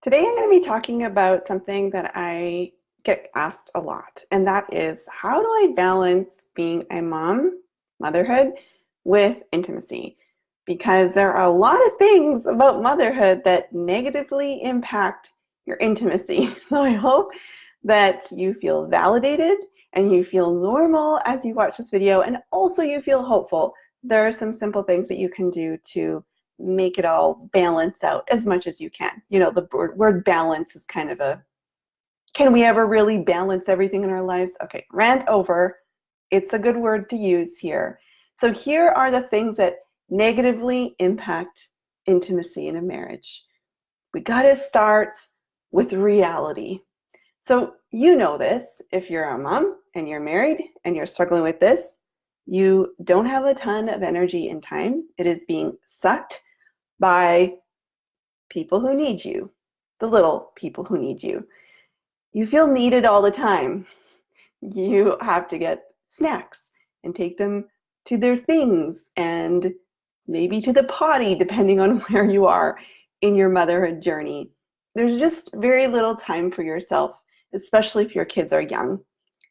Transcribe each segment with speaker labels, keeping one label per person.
Speaker 1: Today, I'm going to be talking about something that I get asked a lot, and that is how do I balance being a mom, motherhood, with intimacy? Because there are a lot of things about motherhood that negatively impact your intimacy. So I hope that you feel validated and you feel normal as you watch this video, and also you feel hopeful. There are some simple things that you can do to make it all balance out as much as you can. You know, the word balance is kind of a, can we ever really balance everything in our lives? Okay, rant over. It's a good word to use here. So here are the things that negatively impact intimacy in a marriage. We got to start with reality. So you know this, if you're a mom and you're married and you're struggling with this, you don't have a ton of energy and time. It is being sucked by people who need you, the little people who need you. You feel needed all the time. You have to get snacks and take them to their things and maybe to the potty, depending on where you are in your motherhood journey. There's just very little time for yourself, especially if your kids are young.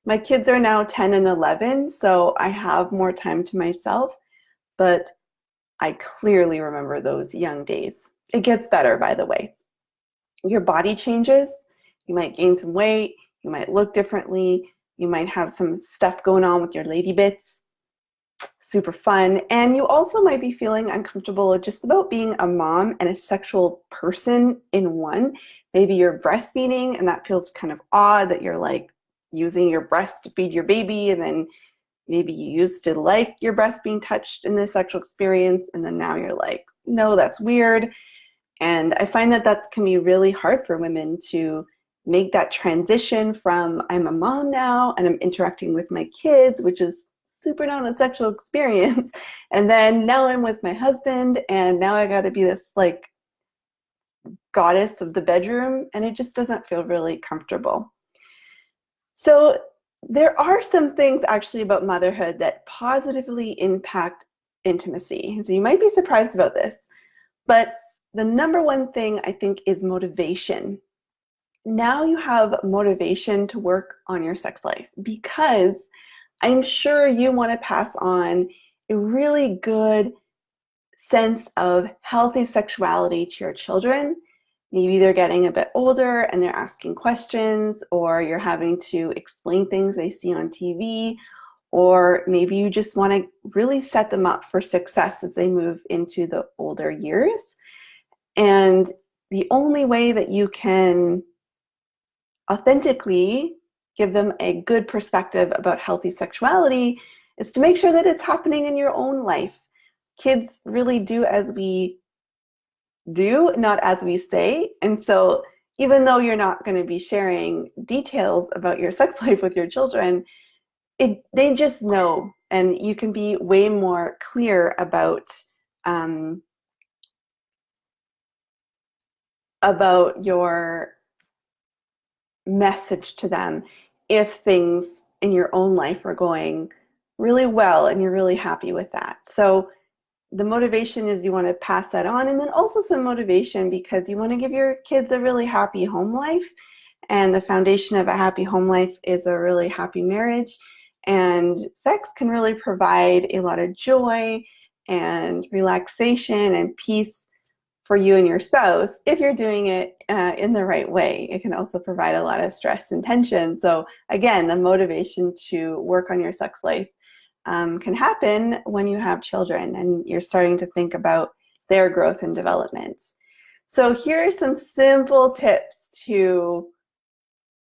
Speaker 1: My kids are now 10 and 11, so I have more time to myself, but I clearly remember those young days. It gets better, by the way. Your body changes. You might gain some weight. You might look differently. You might have some stuff going on with your lady bits. Super fun. And you also might be feeling uncomfortable just about being a mom and a sexual person in one. Maybe you're breastfeeding and that feels kind of odd that you're like using your breast to feed your baby, and then maybe you used to like your breast being touched in the sexual experience, and then now you're like, no, that's weird. And I find that that can be really hard for women to make that transition from I'm a mom now and I'm interacting with my kids, which is super not a sexual experience. And then now I'm with my husband and now I got to be this like goddess of the bedroom, and it just doesn't feel really comfortable. So there are some things actually about motherhood that positively impact intimacy. So you might be surprised about this, but the number one thing I think is motivation. Now you have motivation to work on your sex life because I'm sure you want to pass on a really good sense of healthy sexuality to your children. Maybe they're getting a bit older and they're asking questions, or you're having to explain things they see on TV, or maybe you just want to really set them up for success as they move into the older years. And the only way that you can authentically give them a good perspective about healthy sexuality is to make sure that it's happening in your own life. Kids really do as we do, not as we say. And so even though you're not going to be sharing details about your sex life with your children, they just know, and you can be way more clear about your message to them if things in your own life are going really well and you're really happy with that. So the motivation is you want to pass that on, and then also some motivation because you want to give your kids a really happy home life, and the foundation of a happy home life is a really happy marriage, and sex can really provide a lot of joy and relaxation and peace for you and your spouse if you're doing it in the right way. It can also provide a lot of stress and tension. So again, the motivation to work on your sex life can happen when you have children and you're starting to think about their growth and development. So here are some simple tips to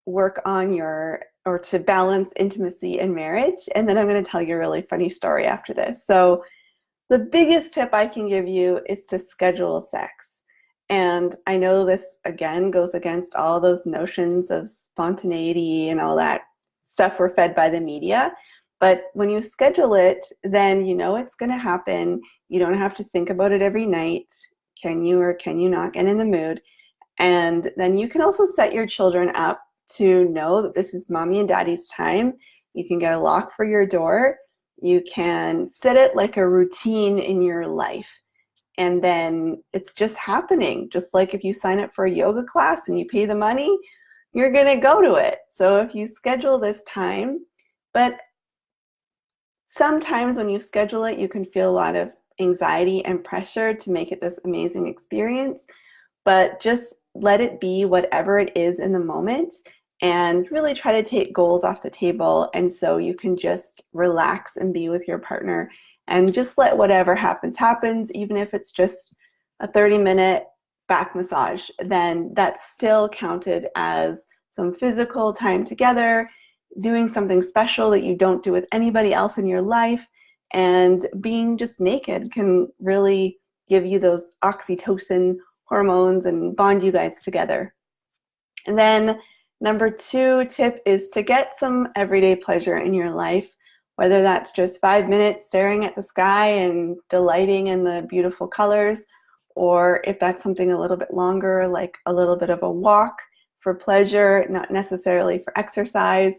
Speaker 1: work on or to balance intimacy and marriage. And then I'm going to tell you a really funny story after this. So the biggest tip I can give you is to schedule sex. And I know this, again, goes against all those notions of spontaneity and all that stuff we're fed by the media. But when you schedule it, then you know it's going to happen. You don't have to think about it every night. Can you or can you not get in the mood? And then you can also set your children up to know that this is mommy and daddy's time. You can get a lock for your door. You can set it like a routine in your life. and then it's just happening. Just like if you sign up for a yoga class and you pay the money, you're going to go to it. So if you schedule this time, but sometimes when you schedule it, you can feel a lot of anxiety and pressure to make it this amazing experience, but just let it be whatever it is in the moment and really try to take goals off the table. And so you can just relax and be with your partner and just let whatever happens, even if it's just a 30-minute back massage, then that's still counted as some physical time together, doing something special that you don't do with anybody else in your life. And being just naked can really give you those oxytocin hormones and bond you guys together. And then number 2 tip is to get some everyday pleasure in your life, whether that's just 5 minutes staring at the sky and delighting in the beautiful colors, or if that's something a little bit longer, like a little bit of a walk for pleasure, not necessarily for exercise,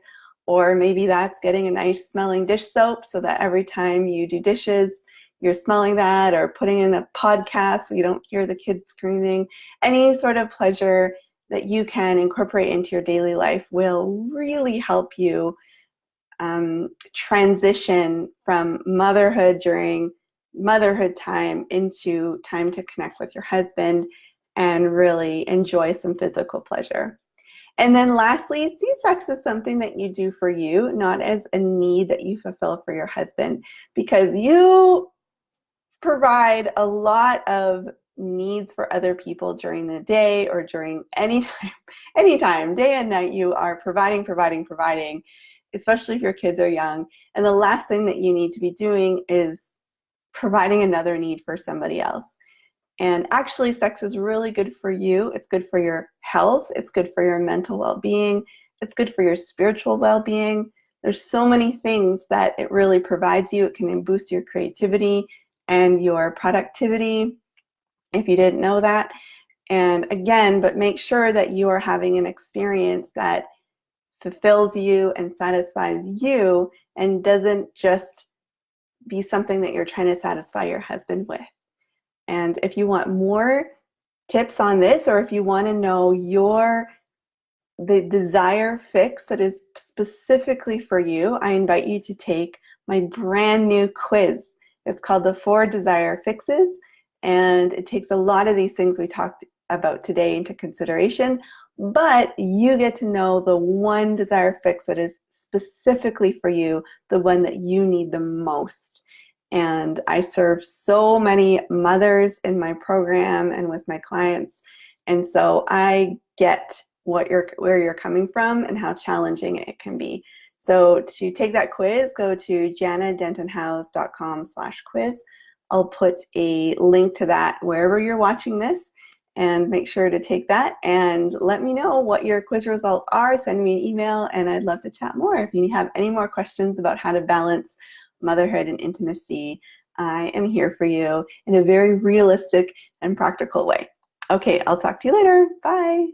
Speaker 1: or maybe that's getting a nice smelling dish soap so that every time you do dishes, you're smelling that, or putting in a podcast so you don't hear the kids screaming. Any sort of pleasure that you can incorporate into your daily life will really help you transition from motherhood during motherhood time into time to connect with your husband and really enjoy some physical pleasure. And then lastly, see sex as something that you do for you, not as a need that you fulfill for your husband, because you provide a lot of needs for other people during the day or during any time, day and night. You are providing, especially if your kids are young. And the last thing that you need to be doing is providing another need for somebody else. And actually, sex is really good for you. It's good for your health. It's good for your mental well-being. It's good for your spiritual well-being. There's so many things that it really provides you. It can boost your creativity and your productivity, if you didn't know that. And again, but make sure that you are having an experience that fulfills you and satisfies you and doesn't just be something that you're trying to satisfy your husband with. And if you want more tips on this, or if you want to know the desire fix that is specifically for you, I invite you to take my brand new quiz. It's called the 4 Desire Fixes, and it takes a lot of these things we talked about today into consideration, but you get to know the one desire fix that is specifically for you, the one that you need the most. And I serve so many mothers in my program and with my clients, and so I get where you're coming from and how challenging it can be. So to take that quiz, go to jannadentonhowes.com/quiz. I'll put a link to that wherever you're watching this, and make sure to take that and let me know what your quiz results are. Send me an email and I'd love to chat more. If you have any more questions about how to balance motherhood and intimacy, I am here for you in a very realistic and practical way. Okay, I'll talk to you later. Bye.